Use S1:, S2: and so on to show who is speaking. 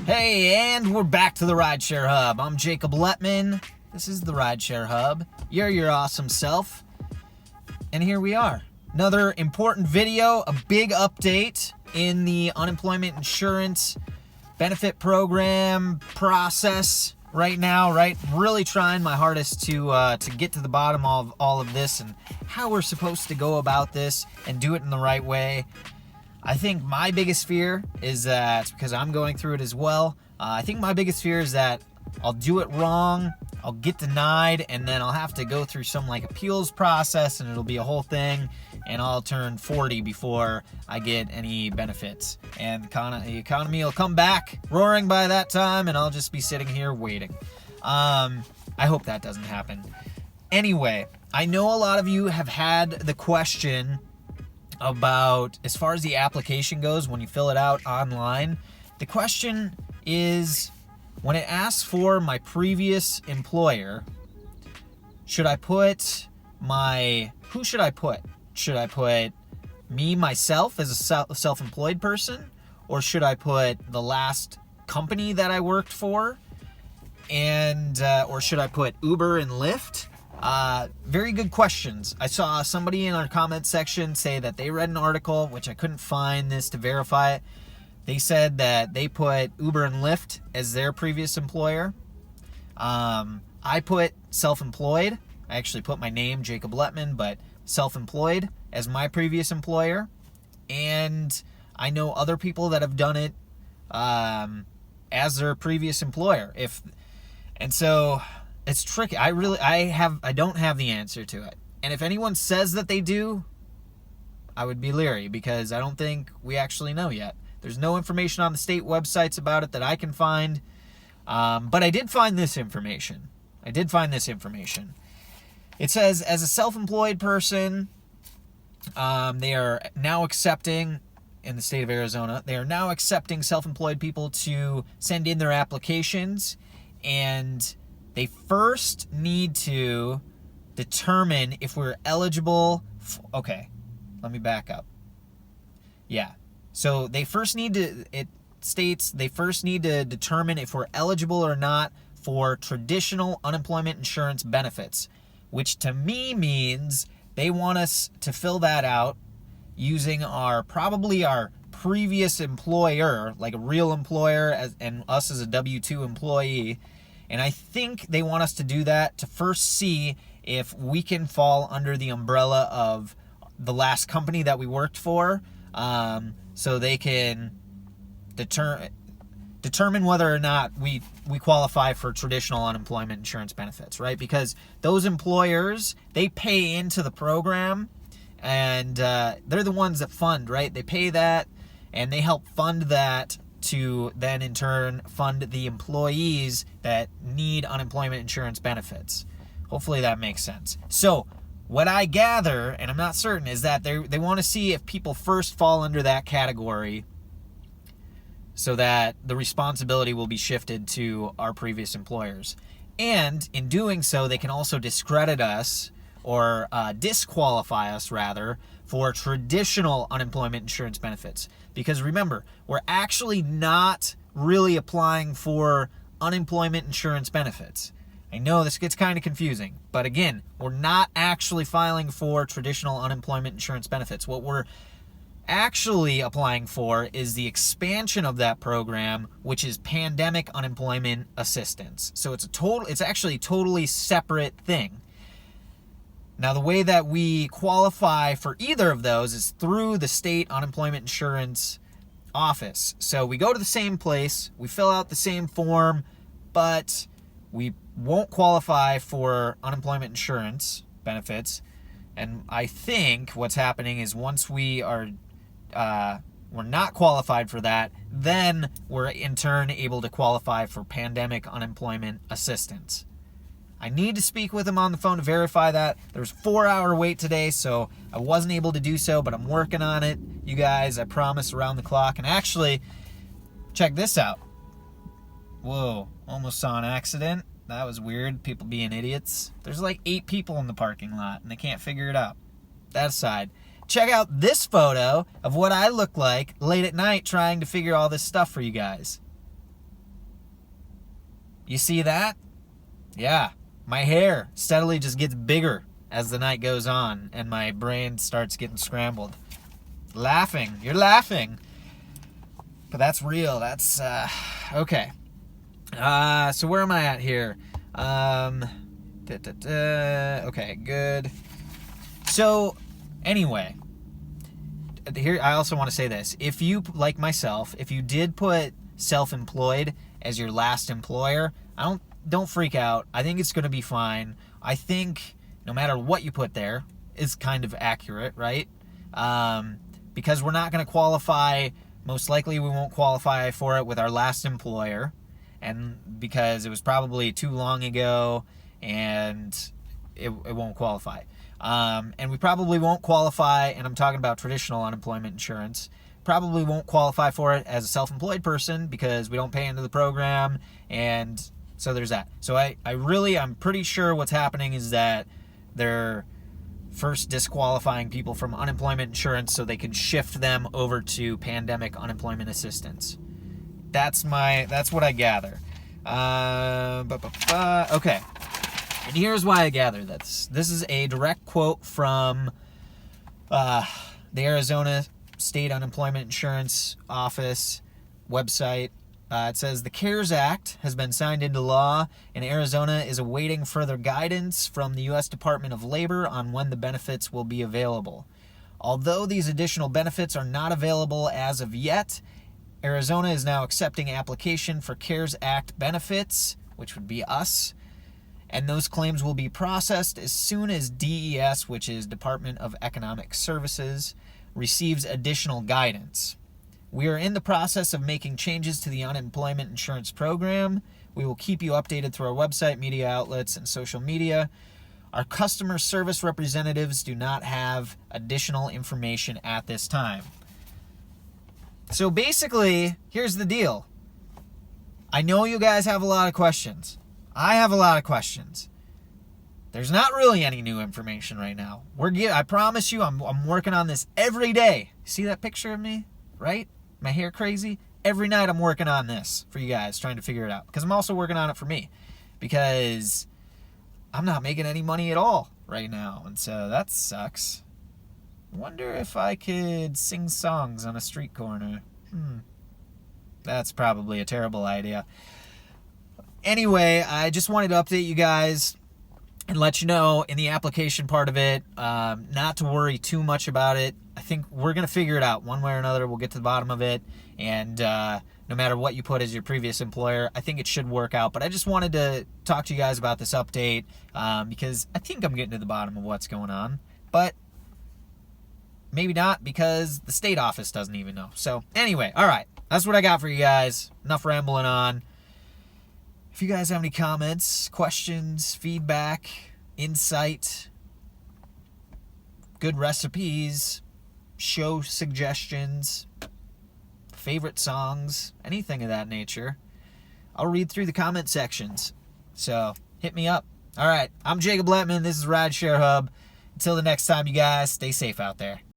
S1: Hey, and we're back to the Rideshare Hub. I'm Jacob Letman. This is the Rideshare Hub. You're your awesome self. And here we are. Another important video, a big update in the unemployment insurance benefit program process right now, right? Really trying my hardest to get to the bottom of all of this and how we're supposed to go about this and do it in the right way. I think my biggest fear is that, because I'm going through it as well, I think my biggest fear is that I'll do it wrong, I'll get denied, and then I'll have to go through some appeals process, and it'll be a whole thing, and I'll turn 40 before I get any benefits. And the economy will come back roaring by that time, and I'll just be sitting here waiting. I hope that doesn't happen. Anyway, I know a lot of you have had the question about, as far as the application goes, when you fill it out online, the question is, when it asks for my previous employer, should I put who should I put? Should I put me, myself, as a self-employed person? Or should I put the last company that I worked for? And, or should I put Uber and Lyft? Very good questions. I saw somebody in our comment section say that they read an article, which I couldn't find this to verify it. They said that they put Uber and Lyft as their previous employer. I put self-employed. I actually put my name, Jacob Letman, but self-employed as my previous employer. And I know other people that have done it as their previous employer. And so it's tricky. I don't have the answer to it. And if anyone says that they do, I would be leery, because I don't think we actually know yet. There's no information on the state websites about it that I can find. But I did find this information. It says, as a self-employed person, they are now accepting, in the state of Arizona, they are now accepting self-employed people to send in their applications, and they first need to determine if we're eligible. Okay, let me back up. Yeah. So it states they first need to determine if we're eligible or not for traditional unemployment insurance benefits, which to me means they want us to fill that out using probably our previous employer, like a real employer, and us as a W-2 employee. And I think they want us to do that to first see if we can fall under the umbrella of the last company that we worked for, so they can determine whether or not we qualify for traditional unemployment insurance benefits, right? Because those employers, they pay into the program, and they're the ones that fund, right? They pay that, and they help fund that to then in turn fund the employees that need unemployment insurance benefits. Hopefully that makes sense. So what I gather, and I'm not certain, is that they want to see if people first fall under that category, so that the responsibility will be shifted to our previous employers. And in doing so, they can also discredit us, or disqualify us rather, for traditional unemployment insurance benefits. Because remember, we're actually not really applying for unemployment insurance benefits. I know this gets kind of confusing, but again, we're not actually filing for traditional unemployment insurance benefits. What we're actually applying for is the expansion of that program, which is pandemic unemployment assistance. So it's actually a totally separate thing. Now, the way that we qualify for either of those is through the state unemployment insurance office. So we go to the same place, we fill out the same form, but we won't qualify for unemployment insurance benefits. And I think what's happening is once we're not qualified for that, then we're in turn able to qualify for pandemic unemployment assistance. I need to speak with him on the phone to verify that. There's a 4-hour wait today, so I wasn't able to do so, but I'm working on it. You guys, I promise, around the clock. And actually, check this out. Whoa, almost saw an accident. That was weird, people being idiots. There's like 8 people in the parking lot, and they can't figure it out. That aside, check out this photo of what I look like late at night trying to figure all this stuff for you guys. You see that? Yeah. My hair steadily just gets bigger as the night goes on, and my brain starts getting scrambled. Laughing. You're laughing. But that's real. That's, okay. So where am I at here? Okay, good. So, anyway, here I also want to say this. If you, like myself, if you did put self-employed as your last employer, don't freak out. I think it's going to be fine. I think no matter what you put there is kind of accurate, right? Because we're not going to qualify. Most likely we won't qualify for it with our last employer, and because it was probably too long ago, and it won't qualify. And we probably won't qualify, and I'm talking about traditional unemployment insurance, probably won't qualify for it as a self-employed person because we don't pay into the program, and so there's that. So I'm pretty sure what's happening is that they're first disqualifying people from unemployment insurance so they can shift them over to pandemic unemployment assistance. That's what I gather. Okay. And here's why I gather this. This is a direct quote from the Arizona State Unemployment Insurance Office website. It says, the CARES Act has been signed into law, and Arizona is awaiting further guidance from the U.S. Department of Labor on when the benefits will be available. Although these additional benefits are not available as of yet, Arizona is now accepting application for CARES Act benefits, which would be us, and those claims will be processed as soon as DES, which is Department of Economic Services, receives additional guidance. We are in the process of making changes to the unemployment insurance program. We will keep you updated through our website, media outlets, and social media. Our customer service representatives do not have additional information at this time. So basically, here's the deal. I know you guys have a lot of questions. I have a lot of questions. There's not really any new information right now. I promise you, I'm working on this every day. See that picture of me? Right? My hair crazy? Every night I'm working on this for you guys, trying to figure it out. Because I'm also working on it for me. Because I'm not making any money at all right now. And so that sucks. Wonder if I could sing songs on a street corner. That's probably a terrible idea. Anyway, I just wanted to update you guys and let you know in the application part of it, not to worry too much about it. I think we're going to figure it out one way or another. We'll get to the bottom of it. And no matter what you put as your previous employer, I think it should work out. But I just wanted to talk to you guys about this update because I think I'm getting to the bottom of what's going on. But maybe not, because the state office doesn't even know. So anyway, all right. That's what I got for you guys. Enough rambling on. If you guys have any comments, questions, feedback, insight, good recipes, show suggestions, favorite songs, anything of that nature, I'll read through the comment sections. So hit me up. All right. I'm Jacob Letman. This is Rideshare Hub. Until the next time, you guys, stay safe out there.